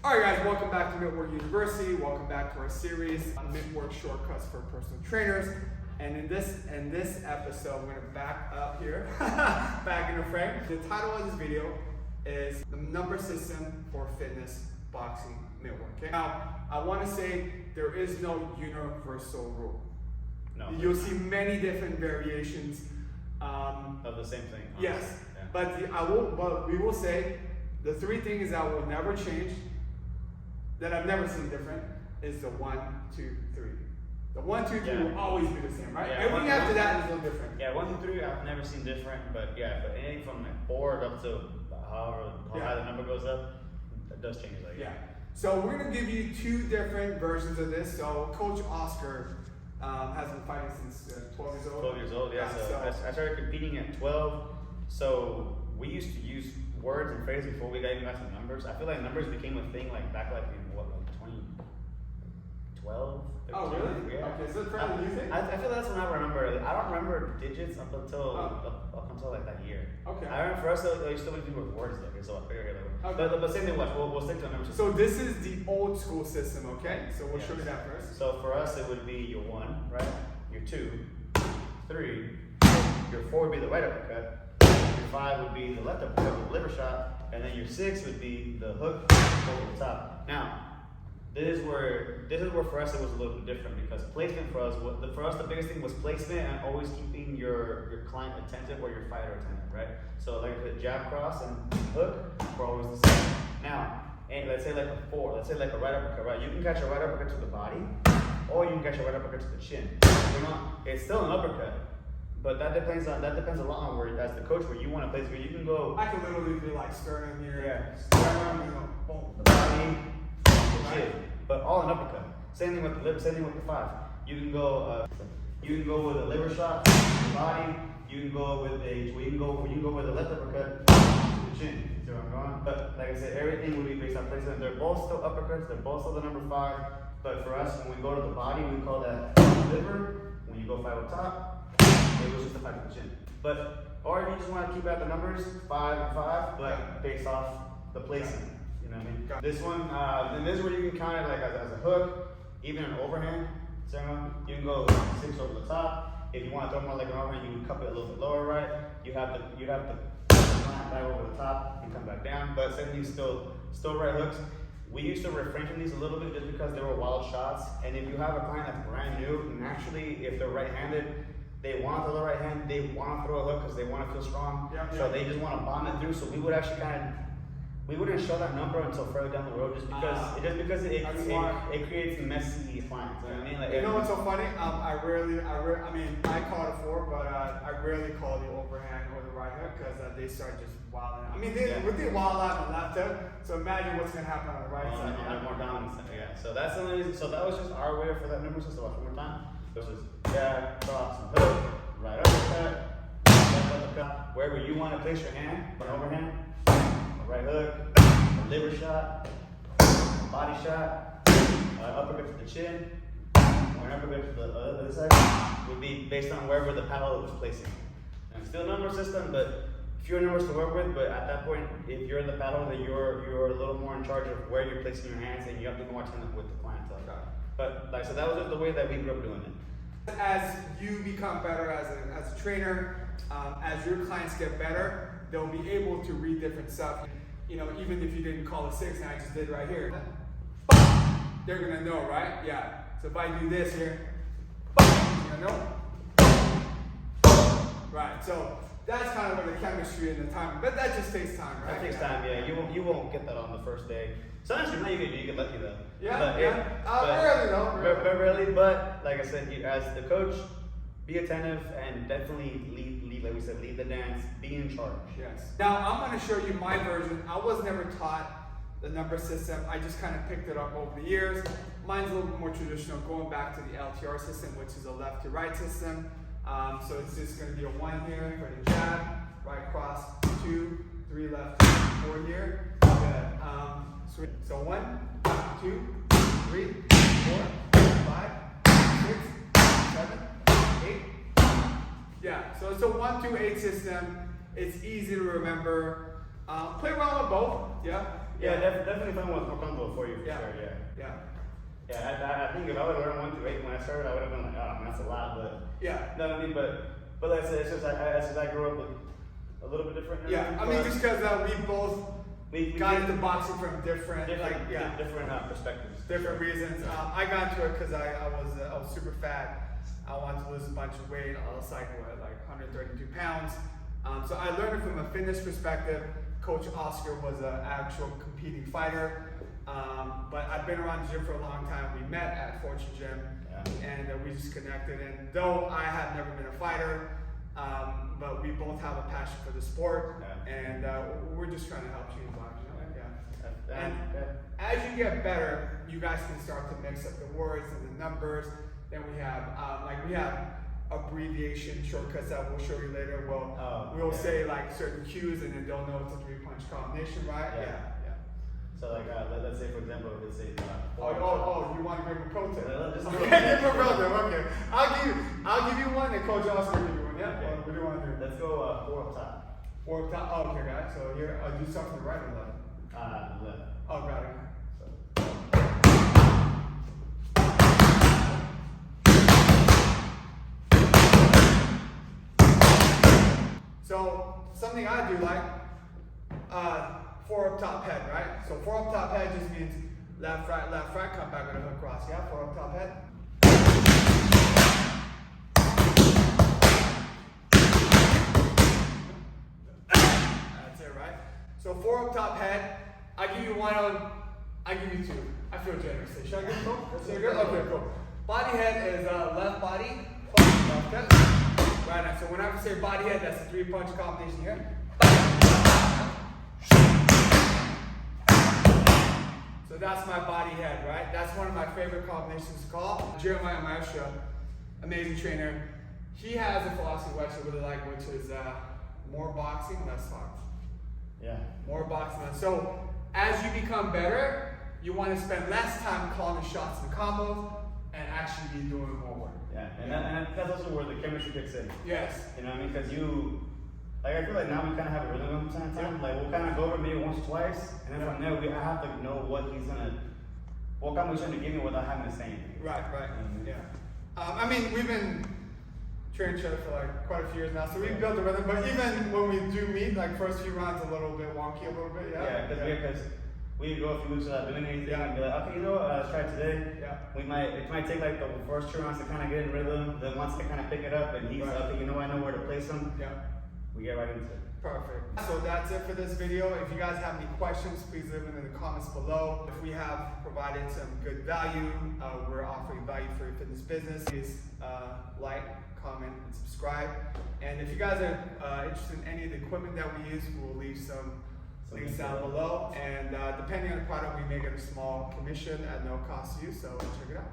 All right, guys, welcome back to MITTWORK University. Welcome back to our series on MITTWORK shortcuts for personal trainers. And in this episode, we're gonna back up here, back in the frame. The title of this video is the number system for fitness, boxing, MITTWORK. Okay? Now, I want to say there is no universal rule. No. You'll see many different variations of the same thing. Honestly. Yes, Yeah. but we will say the three things that will never change, that I've never seen different, is the 1, 2, 3. The 1, 2, 3 will always be the same, right? Yeah, Everything after that is a little different. Yeah, 1 through 3 I've never seen different, but anything from like 4 up to how high the number goes up, that does change. Like Yeah. So we're gonna give you two different versions of this. So Coach Oscar has been fighting since 12 years old. 12 years old, yeah. So I started competing at 12. So we used to use words and phrases before we even got to numbers. I feel like numbers became a thing like back like in what, like 2012? Oh, really? Yeah. Okay, so it's fairly new thing? I feel that's when I remember. I don't remember digits up until like that year. Okay. I remember for us, they still would do with words though. Okay, so I figured here. Okay. But same thing. Watch. We'll stick to a number system. So this is the old school system, okay? So we'll show you Yes. that first. So for us, it would be your 1, right? Your 2, 3. Your 4 would be the right uppercut. Your 5 would be the left uppercut with the liver shot, and then your 6 would be the hook over the top. Now, this is where for us it was a little bit different because placement for us, the biggest thing was placement and always keeping your client attentive or your fighter attentive, right? So like the jab, cross, and hook were always the same. Now, and let's say like a 4, let's say like a right uppercut, right? You can catch a right uppercut to the body, or you can catch a right uppercut to the chin. It's still an uppercut, but that depends a lot on where, as the coach, where you want to place. Where you can go. I could literally be like sternum here. Yeah. Sternum, you know, boom. The body, the chin, but all an uppercut. Same thing with the liver. Same thing with the 5. You can go with a liver shot to the body. You can go with a left uppercut to the chin. See where I'm going? But like I said, everything will be based on placement. They're both still uppercuts. They're both still the number 5. But for us, when we go to the body, we call that liver. When you go 5 up top, it was just a 5 to the chin. But or if you just want to keep out the numbers 5 and 5, but based off the placement. You know what I mean? This one, and this is where you can count it like as a hook, even an overhand. So you can go 6 over the top. If you want to throw more like an overhand, you can cup it a little bit lower, right? You have the clamp right over the top and come back down. But same thing, still right hooks. We used to refrain from these a little bit just because they were wild shots. And if you have a client that's brand new, naturally, if they're right-handed, they want to throw the right hand, they want to throw a hook because they want to feel strong. So they just want to bomb it through. So we would actually we wouldn't show that number until further down the road just because it creates messy clients. You know what I mean? Like, you know what's so funny? I mean, I call it a 4, but I rarely call the overhand or the right hook because they start just wilding out. I mean, they wild out on the left hook, so imagine what's going to happen on the right side. On more dominant center, yeah. So that's the only reason. So that was just our way for that number system. Watch one more time. This is jab, cross, and hook, right uppercut, left uppercut. Wherever you want to place your hand, an overhand, a right hook, a liver shot, a body shot, uppercut to the chin, or an uppercut to the other side would be based on wherever the paddle was placing. And still number system, but fewer numbers to work with. But at that point, if you're in the paddle, then you're a little more in charge of where you're placing your hands, and you have to be more attentive with the clientele. But like so, that was just the way that we grew up doing it. As you become better as a trainer, as your clients get better, they'll be able to read different stuff. You know, even if you didn't call a 6 and I just did right here, they're gonna know, right? Yeah. So if I do this here, you know, right? So that's kind of where the chemistry and the time, but that just takes time, right? That takes time, yeah. You won't get that on the first day. Sometimes you get lucky though. Rarely, but like I said, as the coach, be attentive and definitely lead, like we said, lead the dance, be in charge. Yes. Now I'm going to show you my version. I was never taught the number system. I just kind of picked it up over the years. Mine's a little bit more traditional, going back to the LTR system, which is a left to right system. So it's just going to be a 1 here for the jab, right cross, 2, 3 left, 4 here. So 1, 2, 3, 4, 5, 6, 7, 8. Yeah, so it's a 1, 2, 8 system. It's easy to remember. Play around with both. Yeah. Yeah, definitely find what's more comfortable for you for sure. Yeah. Yeah, I think if I would have learned 1 through 8 when I started, I would have been like, oh, man, that's a lot. But Yeah. no, I mean, but like I said, it's just I grew up with a little bit different. Yeah, I mean, just because we both we got into boxing from different perspectives. Different reasons. I got into it because I was super fat. I wanted to lose a bunch of weight. I was like 132 pounds. So I learned it from a fitness perspective. Coach Oscar was an actual competing fighter. But I've been around the gym for a long time. We met at Fortune Gym, and we just connected. And though I have never been a fighter, but we both have a passion for the sport, and we're just trying to help change lives. And as you get better, you guys can start to mix up the words and the numbers. Then we have abbreviation shortcuts that we'll show you later. We'll say like certain cues, and then they'll know it's a 3-punch combination, right? Yeah. So like, let's say for example, let's say. You want to give him a pro tip? Just Okay, give him a pro tip. Okay, I'll give you one, and Coach Oscar will give you one. Yeah. Okay. What do you want to do? Let's go 4 up top. 4 up top. Oh, okay, guys. So here, I'll do something right or left. Left. Oh, got it. So something I do like 4 up top head, right? So 4 up top head just means left, right, come back with a hook cross. Yeah, 4 up top head. That's it, right? So 4 up top head. I give you I give you 2. I feel generous. Should I give you 2? Okay, cool. Body head is left body, left head. Right now. So whenever I say body head, that's a 3-punch combination here. So that's my body head, right? That's one of my favorite combinations to call. Jeremiah Maestro, amazing trainer. He has a philosophy which I really like, which is more boxing, less talk. Yeah. More boxing. So as you become better, you want to spend less time calling the shots and combos and actually be doing more work. Yeah, and that's also where the chemistry kicks in. Yes. You know what I mean? Because I feel like now we kind of have a rhythm from time to time. Like we'll kind of go over maybe once or twice, and then from there I have to know what combination to give me without having to say anything. Right. Yeah. I mean, we've been training each other for like quite a few years now, so we've built a rhythm. But even when we do meet, like first few rounds, a little bit wonky, a little bit. Yeah. Because we go a few weeks without doing anything and be like, okay, you know what, let's try it today. Yeah. It might take like the first 2 rounds to kind of get in rhythm. Then once they kind of pick it up and he's okay, you know, I know where to place him. Yeah. We get right into it. Perfect. So that's it for this video. If you guys have any questions, please leave them in the comments below. If we have provided some good value, we're offering value for your fitness business. Please like, comment, and subscribe. And if you guys are interested in any of the equipment that we use, we'll leave some links down below. And depending on the product, we may get a small commission at no cost to you. So check it out.